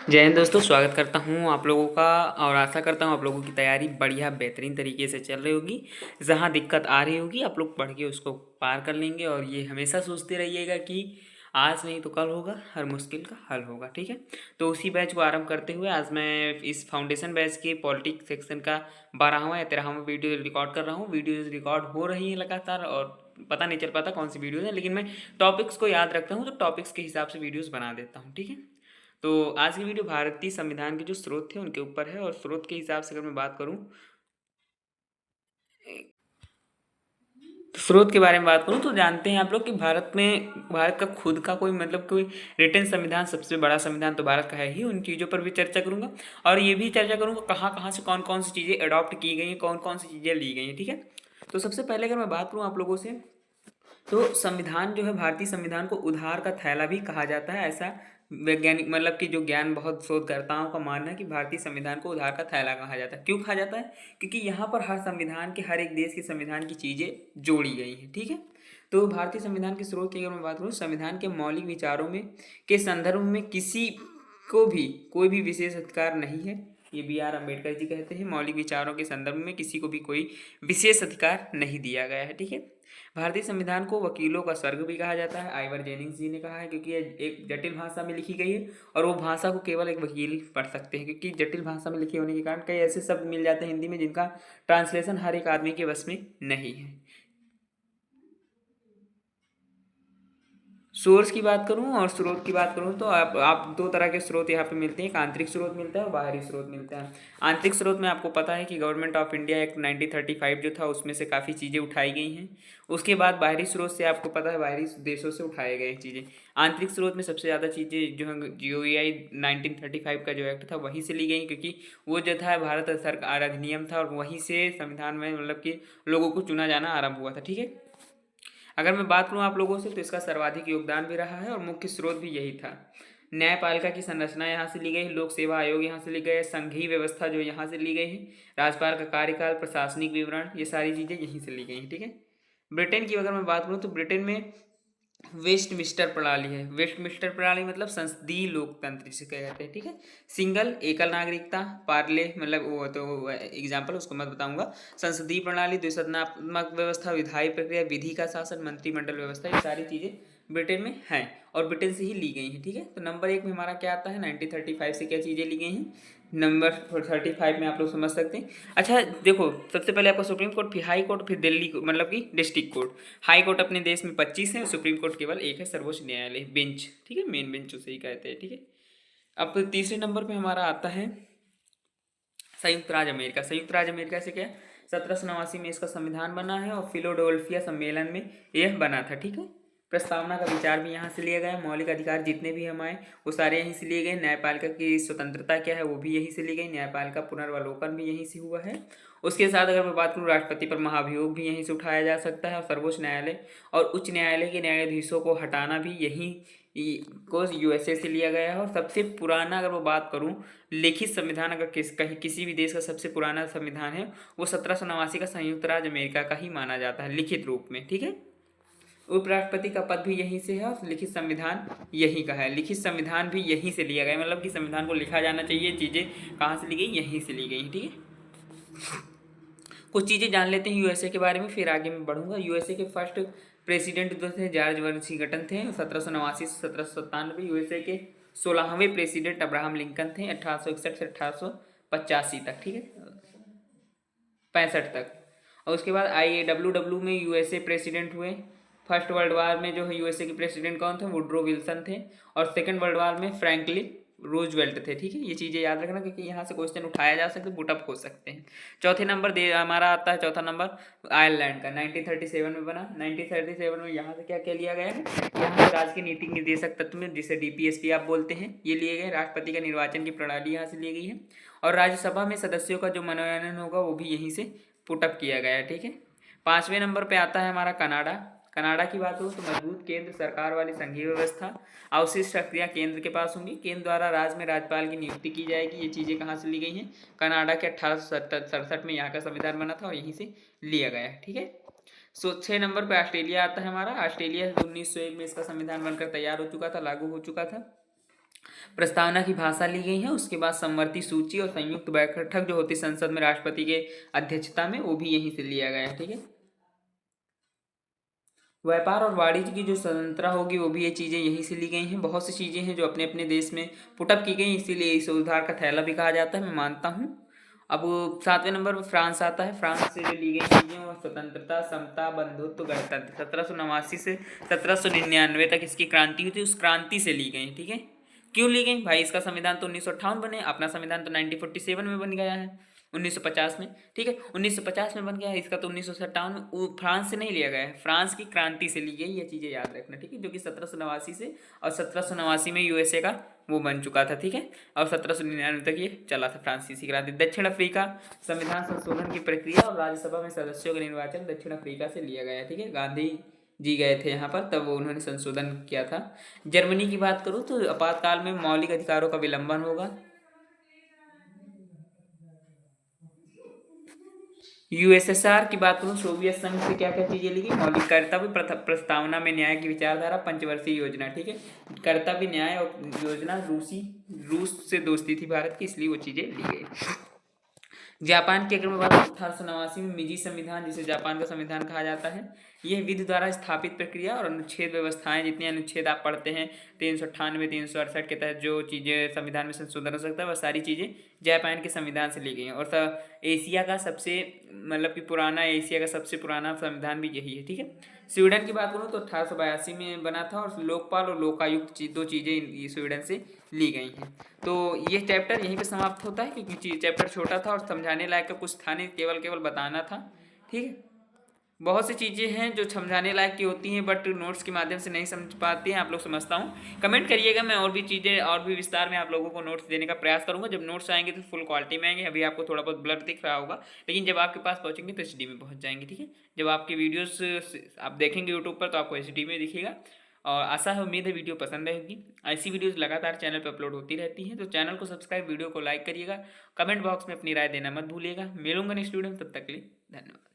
जय हिंद दोस्तों, स्वागत करता हूँ आप लोगों का। और आशा करता हूँ आप लोगों की तैयारी बढ़िया बेहतरीन तरीके से चल रही होगी। जहाँ दिक्कत आ रही होगी आप लोग पढ़ के उसको पार कर लेंगे। और ये हमेशा सोचते रहिएगा कि आज नहीं तो कल होगा, हर मुश्किल का हल होगा। ठीक है, तो उसी बैच को आरंभ करते हुए आज मैं इस फाउंडेशन बैच के पॉलिटिक्स सेक्शन का 12वां या 13वां वीडियो रिकॉर्ड कर रहा हूँ। वीडियोज़ रिकॉर्ड हो रही है लगातार और पता नहीं चल पाता कौन सी वीडियो है, लेकिन मैं टॉपिक्स को याद रखता हूँ तो टॉपिक्स के हिसाब से वीडियोज़ बना देता हूँ। ठीक है, तो आज की वीडियो भारतीय संविधान के जो स्रोत थे उनके ऊपर है। और स्रोत के हिसाब से अगर मैं बात करूं, तो स्रोत के बारे में बात करूं तो जानते हैं आप लोग कि भारत का खुद का कोई मतलब कोई रिटर्न संविधान, सबसे बड़ा संविधान तो भारत का है ही। उन चीज़ों पर भी चर्चा करूंगा और ये भी चर्चा करूंगा कहाँ कहाँ से कौन कौन सी चीज़ें अडॉप्ट की गई हैं, कौन कौन सी चीज़ें ली गई हैं। ठीक है, तो सबसे पहले अगर मैं बात करूँ आप लोगों से, तो संविधान जो है, भारतीय संविधान को उधार का थैला भी कहा जाता है। ऐसा वैज्ञानिक मतलब कि जो ज्ञान बहुत शोधकर्ताओं का मानना है कि भारतीय संविधान को उधार का थैला कहा जाता है। क्यों कहा जाता है? क्योंकि यहाँ पर हर संविधान के, हर एक देश के संविधान की चीज़ें जोड़ी गई हैं। ठीक है, तो भारतीय संविधान के स्रोत की अगर मैं बात करूँ, संविधान के मौलिक विचारों में के संदर्भ में किसी को भी कोई भी विशेष अधिकार नहीं है। ये B.R. अम्बेडकर जी कहते हैं, मौलिक विचारों के संदर्भ में किसी को भी कोई विशेष अधिकार नहीं दिया गया है। ठीक है, भारतीय संविधान को वकीलों का स्वर्ग भी कहा जाता है। आइवर जेनिंग्स जी ने कहा है, क्योंकि ये एक जटिल भाषा में लिखी गई है और वो भाषा को केवल एक वकील पढ़ सकते हैं, क्योंकि जटिल भाषा में लिखे होने के कारण कई ऐसे शब्द मिल जाते हैं हिंदी में जिनका ट्रांसलेशन हर एक आदमी के बस में नहीं है। सोर्स की बात करूं और स्रोत की बात करूं तो आप दो तरह के स्रोत यहाँ पे मिलते हैं। एक आंतरिक स्रोत मिलता है और बाहरी स्रोत मिलता है। आंतरिक स्रोत में आपको पता है कि गवर्नमेंट ऑफ इंडिया एक्ट 1935 जो था उसमें से काफ़ी चीज़ें उठाई गई हैं। उसके बाद बाहरी स्रोत से आपको पता है बाहरी देशों से उठाए गए चीज़ें। आंतरिक स्रोत में सबसे ज़्यादा चीज़ें जो है GOEI 1935 का जो एक्ट था वहीं से ली गई, क्योंकि वो जो था भारत सरकार अधिनियम था और वहीं से संविधान में मतलब कि लोगों को चुना जाना आरंभ हुआ था। ठीक है, अगर मैं बात करूँ आप लोगों से, तो इसका सर्वाधिक योगदान भी रहा है और मुख्य स्रोत भी यही था। न्यायपालिका की संरचना यहाँ से ली गई है, लोक सेवा आयोग यहाँ से ली गई है, संघीय व्यवस्था जो यहाँ से ली गई है, राज्यपाल का कार्यकाल, प्रशासनिक विवरण, ये सारी चीज़ें यहीं से ली गई हैं। ठीक है, ब्रिटेन की अगर मैं बात करूँ तो ब्रिटेन में वेस्टमिस्टर प्रणाली है। वेस्टमिस्टर प्रणाली मतलब संसदीय लोकतंत्र जिसे कहते हैं। ठीक है, सिंगल एकल नागरिकता, पार्ले मतलब वो तो एग्जाम्पल उसको मैं बताऊंगा। संसदीय प्रणाली, द्विसदनात्मक व्यवस्था, विधायी प्रक्रिया, विधि का शासन, मंत्रिमंडल व्यवस्था, ये सारी चीज़ें ब्रिटेन में हैं और ब्रिटेन से ही ली गई हैं। ठीक है, तो नंबर 1 में हमारा क्या आता है, 1935 से क्या चीज़ें ली गई हैं। नंबर 35 में आप लोग समझ सकते हैं। अच्छा देखो, सबसे पहले आपका सुप्रीम कोर्ट, फिर हाई कोर्ट, फिर दिल्ली मतलब कि डिस्ट्रिक्ट कोर्ट। हाई कोर्ट अपने देश में 25 है, सुप्रीम कोर्ट केवल एक है, सर्वोच्च न्यायालय बेंच। ठीक है, मेन बेंच उसे ही कहते हैं। ठीक है, अब तीसरे नंबर पे हमारा आता है संयुक्त राज्य अमेरिका। संयुक्त राज्य अमेरिका से क्या, 1789 में इसका संविधान बना है और फिलोडेल्फिया सम्मेलन में यह बना था। ठीक है, प्रस्तावना का विचार भी यहाँ से लिया गया। मौलिक अधिकार जितने भी हम आए वो सारे यहीं से लिए गए। न्यायपालिका की स्वतंत्रता क्या है वो भी यहीं से ली गई। न्यायपालिका पुनर्वलोकन भी यहीं से हुआ है। उसके साथ अगर मैं बात करूँ, राष्ट्रपति पर महाभियोग भी यहीं से उठाया जा सकता है और सर्वोच्च न्यायालय और उच्च न्यायालय के न्यायाधीशों को हटाना भी यहीं को USA से लिया गया है। और सबसे पुराना अगर वो बात करूँ, लिखित संविधान अगर कहीं किसी भी देश का सबसे पुराना संविधान है, वो 1789 का संयुक्त राज्य अमेरिका का ही माना जाता है लिखित रूप में। ठीक है, उपराष्ट्रपति का पद भी यहीं से है और लिखित संविधान यहीं का है। लिखित संविधान भी यहीं से लिया गया, मतलब कि संविधान को लिखा जाना चाहिए, चीज़ें कहाँ से ली गई, यहीं से ली गई। ठीक है, कुछ चीज़ें जान लेते हैं USA के बारे में, फिर आगे मैं बढ़ूंगा। USA के फर्स्ट प्रेसिडेंट जो थे जॉर्ज वाशिंगटन थे, 1789 से 1797। USA के 16वें प्रेसिडेंट अब्राहम लिंकन थे, 1861 से 1885 तक। ठीक है, 65 तक। और उसके बाद IAWW में USA प्रेसिडेंट हुए। फर्स्ट वर्ल्ड वार में जो है USA के प्रेसिडेंट कौन थे, वुड्रो विल्सन थे। और सेकेंड वर्ल्ड वार में फ्रैंकलिन रूजवेल्ट थे। ठीक है, ये चीज़ें याद रखना क्योंकि यहाँ से क्वेश्चन उठाया जा सकते, पुटअप हो सकते हैं। चौथे नंबर दे हमारा आता है, चौथा नंबर आयरलैंड का 1937 में बना। 1937 में यहाँ से क्या क्या लिया गया है, यहाँ से राज्य के नीति निर्देशक तत्व में, जिसे DPSP आप बोलते हैं, ये लिए गए। राष्ट्रपति का निर्वाचन की प्रणाली यहाँ से ली गई है और राज्यसभा में सदस्यों का जो मनोनयन होगा वो भी यहीं से पुटअप किया गया है। ठीक है, 5वें नंबर पे आता है हमारा कनाडा। कनाडा की बात हो तो मजबूत केंद्र सरकार वाली संघीय व्यवस्था, अवशिष्ट शक्तियाँ केंद्र के पास होंगी। केंद्र द्वारा राज्य में राज्यपाल की नियुक्ति की जाएगी। ये चीज़ें कहाँ से ली गई हैं, कनाडा के 1867 में यहाँ का संविधान बना था और यहीं से लिया गया है। ठीक है, 6 नंबर पे ऑस्ट्रेलिया आता है हमारा। ऑस्ट्रेलिया 1901 में इसका संविधान बनकर तैयार हो चुका था, लागू हो चुका था। प्रस्तावना की भाषा ली गई है। उसके बाद समवर्ती सूची और संयुक्त बैठक जो होती संसद में राष्ट्रपति के अध्यक्षता में, वो भी यहीं से लिया गया है। ठीक है, व्यापार और वाणिज्य की जो स्वतंत्रता होगी वो भी ये चीज़ें यहीं से ली गई हैं। बहुत सी चीज़ें हैं जो अपने अपने देश में पुटअप की गई, इसीलिए इसे उधार का थैला भी कहा जाता है, मैं मानता हूँ। अब 7वें नंबर पर फ्रांस आता है। फ्रांस से जो ली गई चीज़ें वो स्वतंत्रता, समता, बंधुत्व, गणतंत्र। 1789 से 1799 तक इसकी क्रांति हुई थी, उस क्रांति से ली गई। ठीक है, क्यों ली गई भाई? इसका संविधान तो 1958 बने, अपना संविधान तो 1947 में बन गया है, 1950 में। ठीक है, 1950 में बन गया है, इसका तो 1957 में। फ्रांस से नहीं लिया गया है, फ्रांस की क्रांति से ली गई, ये चीज़ें याद रखना। ठीक है, जो कि 1789 से, और 1789 में यूएसए का वो बन चुका था। ठीक है, और 1799 तक ये चला था फ्रांसीसी क्रांति। दक्षिण अफ्रीका, संविधान संशोधन की प्रक्रिया और राज्यसभा में सदस्यों का निर्वाचन दक्षिण अफ्रीका से लिया गया है। ठीक है, गांधी जी गए थे यहाँ पर, तब उन्होंने संशोधन किया था। जर्मनी की बात करूँ तो आपातकाल में मौलिक अधिकारों का विलंबन होगा। यूएसएसआर की बात करूँ, सोवियत संघ से क्या क्या चीजें ली गई? मौलिक कर्तव्य, प्रस्तावना में न्याय की विचारधारा, पंचवर्षीय योजना। ठीक है, कर्तव्य, न्याय और योजना। रूस से दोस्ती थी भारत की, इसलिए वो चीजें ली गई। जापान की अगर मैं बात करूँ, 1889 में मिजी संविधान, जिसे जापान का संविधान कहा जाता है, यह विधि द्वारा स्थापित प्रक्रिया और अनुच्छेद व्यवस्थाएं, जितने अनुच्छेद आप पढ़ते हैं 398, 368 के तहत जो चीज़ें संविधान में संशोधन हो सकता है, वह सारी चीज़ें जापान के संविधान से ली गई हैं। और एशिया का सबसे, मतलब कि पुराना, एशिया का सबसे पुराना संविधान भी यही है। ठीक है, स्वीडन की बात करूँ तो 1882 में बना था, और लोकपाल और लोकायुक्त दो चीज़ें स्वीडन से ली गई हैं। तो ये चैप्टर यहीं पे समाप्त होता है, क्योंकि चैप्टर छोटा था और समझाने लायक का कुछ था नहीं, केवल बताना था। ठीक है, बहुत सी चीज़ें हैं जो समझाने लायक की होती हैं, बट नोट्स के माध्यम से नहीं समझ पाते हैं आप लोग, समझता हूँ। कमेंट करिएगा, मैं और भी चीज़ें और भी विस्तार में आप लोगों को नोट्स देने का प्रयास करूँगा। जब नोट्स आएंगे तो फुल क्वालिटी में आएंगे, अभी आपको थोड़ा बहुत ब्लर दिख रहा होगा, लेकिन जब आपके पास पहुँचेंगे तो HD में पहुँच जाएंगे। ठीक है, जब आपकी वीडियोस आप देखेंगे यूट्यूब पर तो आपको HD में दिखेगा। और आशा है, उम्मीद है वीडियो पसंद रहेगी। ऐसी वीडियोस लगातार चैनल पर अपलोड होती रहती हैं, तो चैनल को सब्सक्राइब, वीडियो को लाइक करिएगा, कमेंट बॉक्स में अपनी राय देना मत भूलिएगा। मिलूंगा नेक्स्ट वीडियो में, तब तक के लिए धन्यवाद।